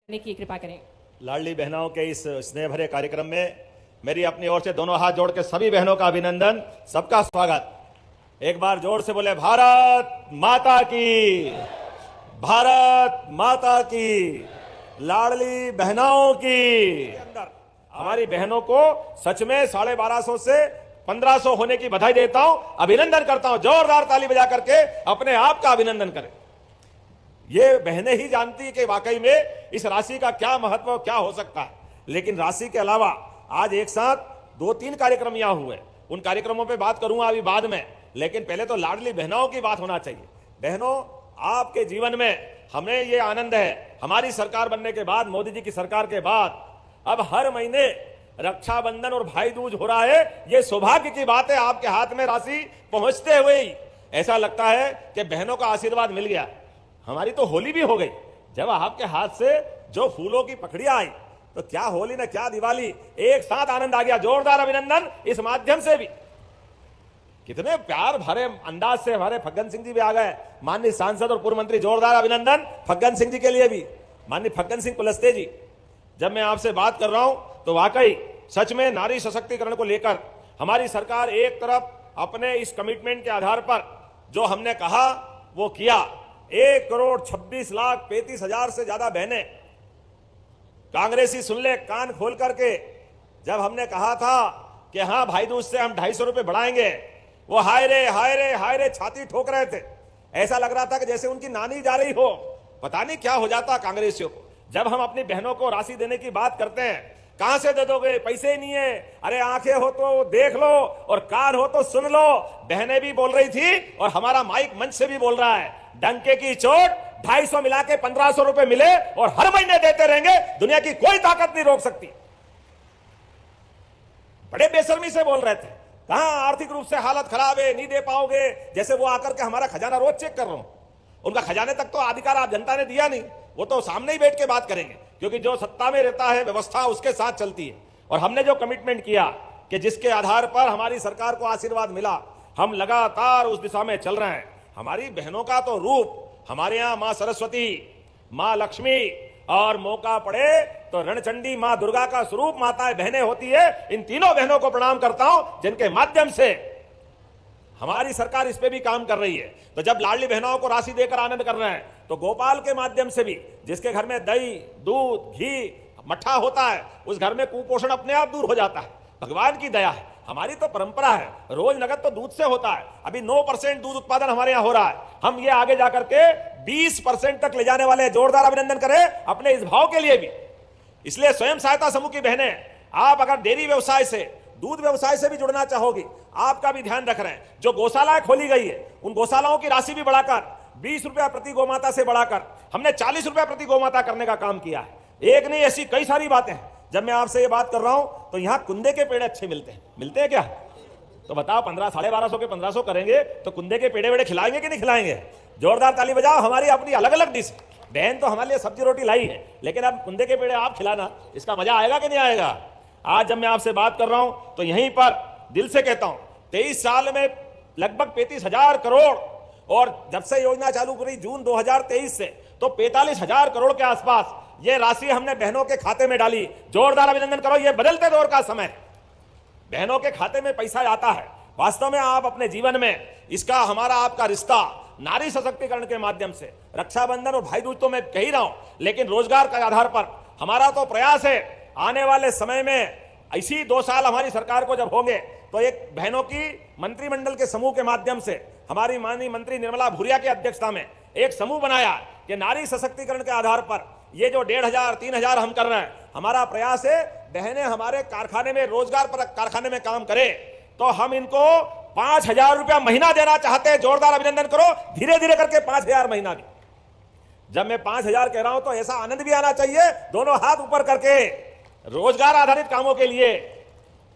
करने की कृपा करें। लाडली बहनों के इस स्नेह भरे कार्यक्रम में मेरी अपनी ओर से दोनों हाथ जोड़ के सभी बहनों का अभिनंदन, सबका स्वागत। एक बार जोर से बोले भारत माता की, भारत माता की, लाडली बहनों की। अंदर हमारी बहनों को सच में 1250 से 1500 होने की बधाई देता हूं, अभिनंदन करता हूं। जोरदार ताली बजा करके अपने आप का अभिनंदन करें। ये बहनें ही जानती कि वाकई में इस राशि का क्या महत्व क्या हो सकता है। लेकिन राशि के अलावा आज एक साथ 2-3 कार्यक्रम यहां हुए, उन कार्यक्रमों पे बात करूंगा अभी बाद में, लेकिन पहले तो लाडली बहनों की बात होना चाहिए। बहनों, आपके जीवन में हमें ये आनंद है, हमारी सरकार बनने के बाद, मोदी जी की सरकार के बाद अब हर महीने रक्षाबंधन और भाई दूज हो रहा है। ये सौभाग्य की बात है, आपके हाथ में राशि पहुंचते हुए ही ऐसा लगता है कि बहनों का आशीर्वाद मिल गया। हमारी तो होली भी हो गई, जब आपके हाथ से जो फूलों की पखड़ियां आई तो क्या होली ना क्या दिवाली, एक साथ आनंद आ गया। जोरदार अभिनंदन इस माध्यम से भी। कितने प्यार भरे अंदाज से हमारे फग्गन सिंह जी भी आ गए, माननीय सांसद और पूर्व मंत्री। जोरदार अभिनंदन फग्गन सिंह जी के लिए भी, माननीय फग्गन सिंह कुलस्ते जी। जब मैं आपसे बात कर रहा हूं तो वाकई सच में नारी सशक्तिकरण को लेकर हमारी सरकार एक तरफ अपने इस कमिटमेंट के आधार पर जो हमने कहा वो किया। 1,26,35,000 से ज्यादा बहनें, कांग्रेसी सुन ले कान खोल करके, जब हमने कहा था कि हां भाई दूज से हम 250 रुपए बढ़ाएंगे, वो हाय रे हाय रे हाय रे छाती ठोक रहे थे। ऐसा लग रहा था कि जैसे उनकी नानी जा रही हो, पता नहीं क्या हो जाता कांग्रेसियों को। जब हम अपनी बहनों को राशि देने की बात करते हैं, कहां से दे दोगे, पैसे ही नहीं है। अरे आंखें हो तो देख लो और कान हो तो सुन लो। बहनें भी बोल रही थी और हमारा माइक मंच से भी बोल रहा है, डंके की चोट 250 मिला के 1500 रुपए मिले और हर महीने देते रहेंगे, दुनिया की कोई ताकत नहीं रोक सकती। बड़े बेशर्मी से बोल रहे थे, कहां आर्थिक रूप से हालत खराब है, नहीं दे पाओगे, जैसे वो आकर के हमारा खजाना रोज चेक कर रहा हूं। उनका खजाने तक तो अधिकार आप जनता ने दिया नहीं, वो तो सामने ही बैठ के बात करेंगे, क्योंकि जो सत्ता में रहता है व्यवस्था उसके साथ चलती है। और हमने जो कमिटमेंट किया कि जिसके आधार पर हमारी सरकार को आशीर्वाद मिला, हम लगातार उस दिशा में चल रहे हैं। हमारी बहनों का तो रूप, हमारे यहां मां सरस्वती, मां लक्ष्मी और मौका पड़े तो रणचंडी मां दुर्गा का स्वरूप माताएं बहनें होती है। इन तीनों बहनों को प्रणाम करता हूं, जिनके माध्यम से हमारी सरकार इस पे भी काम कर रही है। तो जब लाडली बहनों को राशि देकर आनंद कर रहे हैं, तो गोपाल के माध्यम से भी, जिसके घर में दही दूध घी मट्ठा होता है, उस घर में कुपोषण अपने आप दूर हो जाता है। भगवान की दया है, हमारी तो परंपरा है, रोज नगद तो दूध से होता है। अभी 9% दूध उत्पादन हमारे यहां हो रहा है, हम ये आगे जाकर के 20% तक ले जाने वाले हैं। जोरदार अभिनंदन करें अपने इस भाव के लिए भी। इसलिए स्वयं सहायता समूह की बहनें, आप अगर डेयरी व्यवसाय से, दूध व्यवसाय से भी जुड़ना चाहोगी, आपका भी ध्यान रख रहे हैं। जो गौशालाएं खोली गई है, उन गौशालाओं की राशि भी बढ़ाकर 20 रुपया प्रति गौमाता से बढ़ाकर हमने 40 रुपया प्रति गौमाता करने का काम किया है। एक नहीं, ऐसी कई सारी बातें हैं। जब मैं आपसे ये बात कर रहा हूं तो यहां कुंदे के पेड़ अच्छे मिलते हैं क्या? तो बताओ, 1250 के 1500 करेंगे तो कुंदे के पेड़े वेड़े खिलाएंगे कि नहीं खिलाएंगे? जोरदार ताली बजाओ। हमारी अपनी अलग अलग डिश, बहन तो हमारे लिए सब्जी रोटी लाई है, लेकिन अब कुंदे के पेड़े आप खिलाना, इसका मजा आएगा कि नहीं आएगा? आज जब मैं आपसे बात कर रहा हूं तो यहीं पर दिल से कहता हूं, 23 साल में लगभग 35,000 करोड़, और जब से योजना चालू करी जून 2023 से, तो 45,000 करोड़ के आसपास ये राशि हमने बहनों के खाते में डाली। जोरदार अभिनंदन करो। ये बदलते दौर का समय, बहनों के खाते में पैसा आता है। वास्तव में आप अपने जीवन में इसका, हमारा आपका रिश्ता नारी सशक्तिकरण के माध्यम से, रक्षाबंधन और भाई दूज तो मैं कह ही रहा हूं, लेकिन रोजगार के आधार पर हमारा तो प्रयास है। आने वाले समय में इसी 2 साल हमारी सरकार को जब होंगे, तो एक बहनों की मंत्रिमंडल के समूह के माध्यम से, हमारी माननीय मंत्री निर्मला भूरिया की अध्यक्षता में एक समूह बनाया कि नारी सशक्तिकरण के आधार पर ये जो 1,500 3,000 हम कर रहे हैं, हमारा प्रयास है बहनें हमारे कारखाने में, रोजगार पर कारखाने में काम करें, तो हम इनको 5,000 रुपया महीना देना चाहते हैं। जोरदार अभिनंदन करो। धीरे धीरे करके 5,000 महीना भी। जब मैं 5,000 कह रहा हूं तो ऐसा आनंद भी आना चाहिए, दोनों हाथ ऊपर करके। रोजगार आधारित कामों के लिए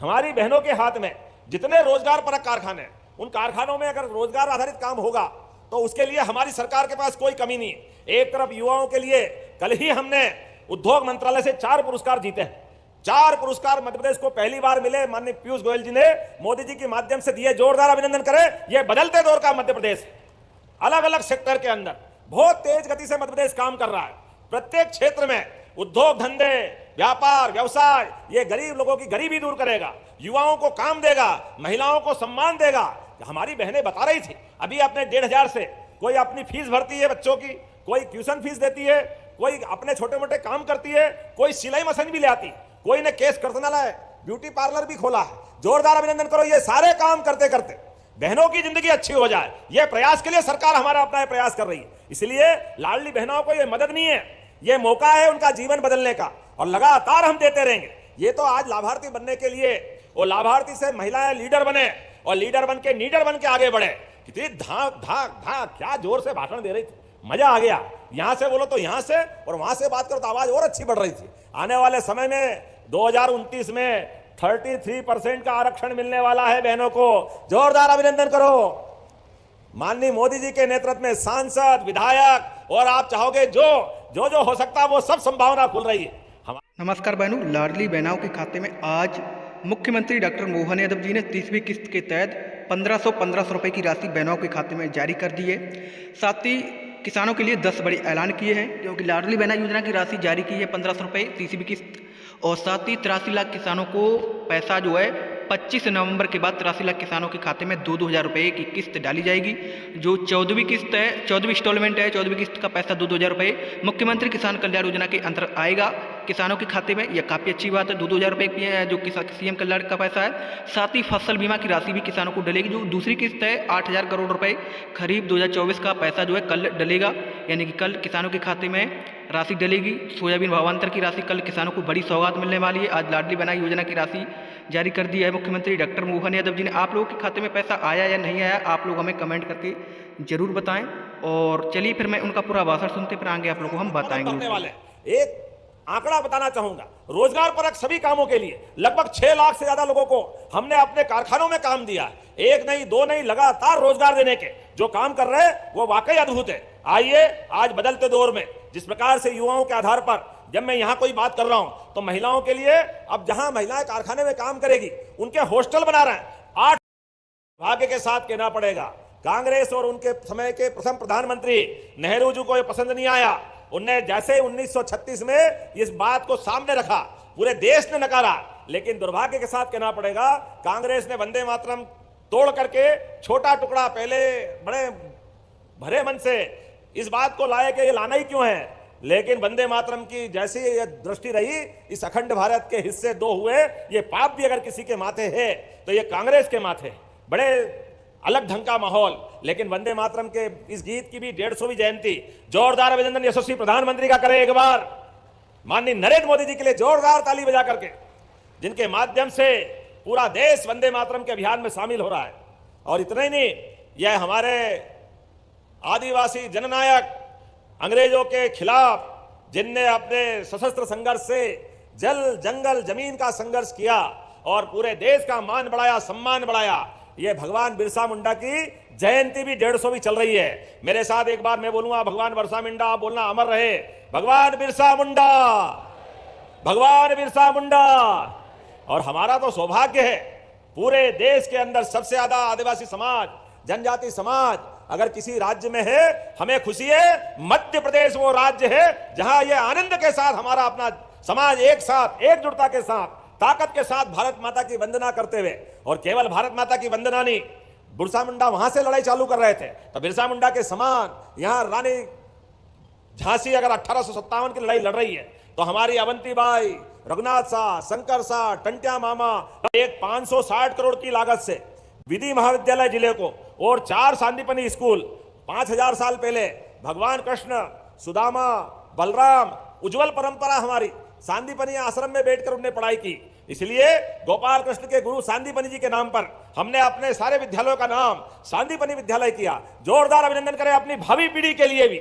हमारी बहनों के हाथ में जितने रोजगार परक कारखाने, उन कारखानों में अगर रोजगार आधारित काम होगा तो उसके लिए हमारी सरकार के पास कोई कमी नहीं। एक तरफ युवाओं के लिए कल ही हमने उद्योग मंत्रालय से 4 पुरस्कार जीते हैं। 4 पुरस्कार मध्य प्रदेश को पहली बार मिले, माननीय पीयूष गोयल जी ने मोदी जी के माध्यम से दिए। जोरदार अभिनंदन करें। यह बदलते दौर का मध्य प्रदेश है। अलग अलग सेक्टर के अंदर बहुत तेज गति से मध्य प्रदेश काम कर रहा है। प्रत्येक क्षेत्र में उद्योग धंधे, व्यापार, व्यवसाय, ये गरीब लोगों की गरीबी दूर करेगा, युवाओं को काम देगा, महिलाओं को सम्मान देगा। हमारी बहनें बता रही थी अभी अपने 1,500 से कोई अपनी फीस भरती है बच्चों की, कोई ट्यूशन फीस देती है, कोई अपने छोटे मोटे काम करती है, कोई सिलाई मशीन भी ले आती, कोई ने केस कर्तनालय, ब्यूटी पार्लर भी खोला है। जोरदार अभिनंदन करो। ये सारे काम करते करते बहनों की जिंदगी अच्छी हो जाए, ये प्रयास के लिए सरकार हमारा अपना प्रयास कर रही है। इसलिए लाडली बहनों को ये मदद नहीं है, ये मौका है उनका जीवन बदलने का, और लगातार हम देते रहेंगे। ये तो आज लाभार्थी बनने के लिए, वो लाभार्थी से महिलाएं लीडर बने और लीडर बन के नीडर बन के आगे बढ़े। कितनी धाक धाक धाक, क्या जोर से भाषण दे रही थी, मजा आ गया। यहां से बोलो तो यहां से, और वहां से बात करो तो आवाज और अच्छी बढ़ रही थी। आने वाले समय में 2029 में 33% का आरक्षण मिलने वाला है बहनों को। जोरदार अभिनंदन करो। माननीय मोदी जी के नेतृत्व में सांसद, विधायक और आप चाहोगे जो हो सकता है वो सब संभावना खुल रही है। नमस्कार बहनों, लाडली बहनों के खाते में आज मुख्यमंत्री डॉक्टर मोहन यादव जी ने 30वीं किस्त के तहत 1500 रुपए की राशि बहनों के खाते में जारी कर दी है। साथ ही किसानों के लिए 10 बड़े ऐलान किए हैं, क्योंकि लाडली बहना योजना की राशि जारी की है 1500 रुपये 30वीं किस्त, और साथ ही 83 लाख किसानों को पैसा जो है 25 नवंबर के बाद 83 लाख किसानों के खाते में 2-2 हज़ार रुपये की किस्त डाली जाएगी। जो 14वीं किस्त है, 14वीं इंस्टॉलमेंट है, 14वीं किस्त का पैसा 2-2 हज़ार रुपये मुख्यमंत्री किसान कल्याण योजना के अंतर्गत आएगा किसानों के खाते में। यह काफ़ी अच्छी बात है। 2-2 हज़ार रुपये जो सीएम कल्याण का पैसा है। साथ ही फसल बीमा की राशि भी किसानों को डलेगी। जो दूसरी किस्त है 8,000 करोड़ रुपये खरीफ 2024 का पैसा जो है कल डलेगा, यानी कि कल किसानों के खाते में राशि डलेगी। सोयाबीन भावांतर की राशि कल किसानों को बड़ी सौगात मिलने वाली है। आज लाडली बहना योजना की राशि जारी कर दी है मुख्यमंत्री डॉक्टर मोहन यादव जी ने। आप लोगों के खाते में पैसा आया या नहीं आया, आप लोग हमें कमेंट करके जरूर बताएं। और चलिए फिर मैं उनका पूरा भाषण सुनते फिर आगे आप लोगों को हम बताएंगे। एक आंकड़ा बताना चाहूंगा, रोजगार परक सभी कामों के लिए लगभग 6 लाख से ज्यादा लोगों को हमने अपने कारखानों में काम दिया। एक नहीं, दो नहीं, लगातार रोजगार देने के जो काम कर रहे हैं वो वाकई अद्भुत है। आइए, आज बदलते दौर में जिस प्रकार से युवाओं के आधार पर जब मैं यहां कोई बात कर रहा हूं, तो महिलाओं के लिए अब जहां महिलाएं कारखाने में काम करेगी उनके हॉस्टल बना रहे हैं। 8 भाग्य के साथ कहना पड़ेगा, कांग्रेस और उनके समय के प्रथम प्रधानमंत्री नेहरू जी को यह पसंद नहीं आया। उनने जैसे 1936 में इस बात को सामने रखा, पूरे देश ने नकारा। लेकिन दुर्भाग्य के साथ कहना पड़ेगा, कांग्रेस ने वंदे मातरम तोड़ करके छोटा टुकड़ा पहले बड़े भरे मन से इस बात को लाए कि ये लाना ही क्यों है। लेकिन वंदे मातरम की जैसी ये दृष्टि रही, इस अखंड भारत के हिस्से 2 हुए, ये पाप भी अगर किसी के माथे है तो ये कांग्रेस के माथे। बड़े अलग ढंग का माहौल। लेकिन वंदे मातरम के इस गीत की भी 150वीं जयंती, जोरदार अभिनंदन यशस्वी प्रधानमंत्री का करें एक बार, माननीय नरेंद्र मोदी जी के लिए जोरदार ताली बजा करके, जिनके माध्यम से पूरा देश वंदे मातरम के अभियान में शामिल हो रहा है। और इतना ही नहीं, यह हमारे आदिवासी जननायक अंग्रेजों के खिलाफ जिनने अपने सशस्त्र संघर्ष से जल जंगल जमीन का संघर्ष किया और पूरे देश का मान बढ़ाया, सम्मान बढ़ाया, ये भगवान बिरसा मुंडा की जयंती भी 150वीं चल रही है। मेरे साथ एक बार मैं बोलूंगा, भगवान बिरसा मुंडा, आप बोलना अमर रहे। भगवान बिरसा मुंडा, भगवान बिरसा मुंडा। और हमारा तो सौभाग्य है, पूरे देश के अंदर सबसे ज्यादा आदिवासी समाज, जनजाति समाज अगर किसी राज्य में है, हमें खुशी है मध्य प्रदेश वो राज्य है जहां ये आनंद के साथ हमारा अपना समाज एक साथ, एकजुटता के साथ, ताकत के साथ भारत माता की वंदना करते हुए, और केवल भारत माता की वंदना नहीं, बिरसा मुंडा वहां से लड़ाई चालू कर रहे थे तो बिरसा मुंडा के समान यहां रानी झांसी अगर 1857 की लड़ाई लड़ रही है तो हमारी अवंतीबाई, रघुनाथ शाह, शंकर शाह, टंट्या मामा एक 560 करोड़ की लागत से विधि महाविद्यालय जिले को और 4 सांदीपनी स्कूल 5000 साल पहले भगवान कृष्ण, सुदामा, बलराम, उज्जवल परंपरा हमारी सांदीपनी आश्रम में बैठकर उन्होंने पढ़ाई की। इसलिए गोपाल कृष्ण के गुरु सांदीपनी जी के नाम पर हमने अपने सारे विद्यालयों का नाम सांदीपनी विद्यालय किया। जोरदार अभिनंदन करें अपनी भावी पीढ़ी के लिए भी।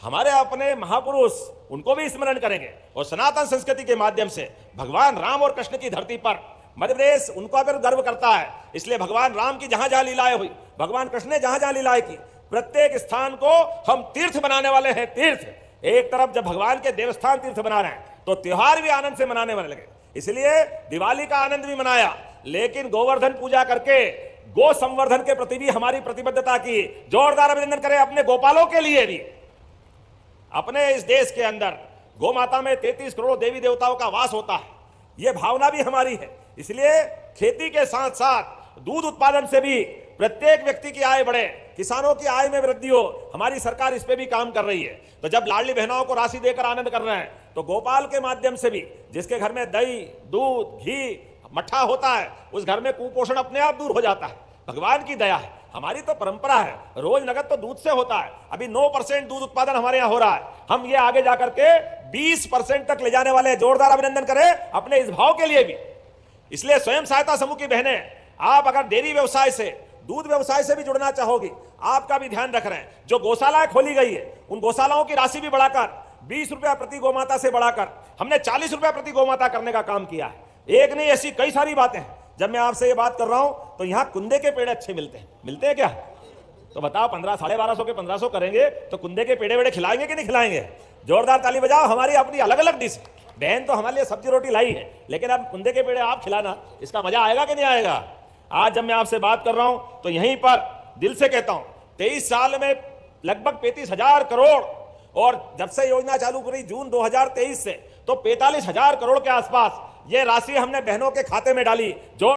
हमारे अपने महापुरुष, उनको भी स्मरण करेंगे और सनातन संस्कृति के माध्यम से भगवान राम और कृष्ण की धरती पर मध्य प्रदेश उनको पर गर्व करता है। इसलिए भगवान राम की जहां जहां लीलाएं हुई, भगवान कृष्ण ने जहां जहां लीलाएं की, प्रत्येक स्थान को हम तीर्थ बनाने वाले हैं। तीर्थ, एक तरफ जब भगवान के देवस्थान तीर्थ बना रहे हैं तो त्योहार भी आनंद से मनाने वाले लगे। इसलिए दिवाली का आनंद भी मनाया, लेकिन गोवर्धन पूजा करके गो संवर्धन के प्रति भी हमारी प्रतिबद्धता की। जोरदार अभिनंदन करें अपने गोपालों के लिए भी। अपने इस देश के अंदर गौ माता में 33 करोड़ देवी देवताओं का वास होता है, ये भावना भी हमारी है। इसलिए खेती के साथ साथ दूध उत्पादन से भी प्रत्येक व्यक्ति की आय बढ़े, किसानों की आय में वृद्धि हो, हमारी सरकार इस पे भी काम कर रही है। तो जब लाडली बहनों को राशि देकर आनंद कर रहे हैं, तो गोपाल के माध्यम से भी जिसके घर में दही, दूध, घी, मट्ठा होता है, उस घर में कुपोषण अपने आप दूर हो जाता है। भगवान की दया है, हमारी तो परंपरा है, रोज नगद तो दूध से होता है। अभी 9% दूध उत्पादन हमारे यहाँ हो रहा है, हम ये आगे जाकर के 20% तक ले जाने वाले। जोरदार अभिनंदन करें अपने इस भाव के लिए भी। इसलिए स्वयं सहायता समूह की बहनें, आप अगर डेयरी व्यवसाय से, दूध व्यवसाय से भी जुड़ना चाहोगी, आपका भी ध्यान रख रहे हैं। जो गौशालाएं खोली गई है, उन गौशालाओं की राशि भी बढ़ाकर 20 रुपया प्रति गौमाता से बढ़ाकर हमने 40 रुपया प्रति गौमाता करने का काम किया है। एक नहीं, ऐसी कई सारी बातें हैं। जब मैं आपसे ये बात कर रहा हूं तो यहां कुंदे के पेड़ अच्छे मिलते हैं क्या? तो बताओ, 1250 के 1500 करेंगे तो कुंदे के पेड़े वेड़े खिलाएंगे कि नहीं खिलाएंगे? जोरदार ताली बजाओ। हमारी अपनी अलग अलग डिश, बहन तो हमारे लिए सब्जी रोटी लाई है, लेकिन अब कुंदे के पेड़े आप खिलाना, इसका मजा आएगा कि नहीं आएगा? आज जब मैं आपसे बात कर रहा हूं तो यहीं पर दिल से कहता हूं, 23 साल में लगभग 35,000 करोड़, और जब से योजना चालू करी जून 2023 से, तो 45,000 करोड़ के आसपास ये राशि हमने बहनों के खाते में डाली। जो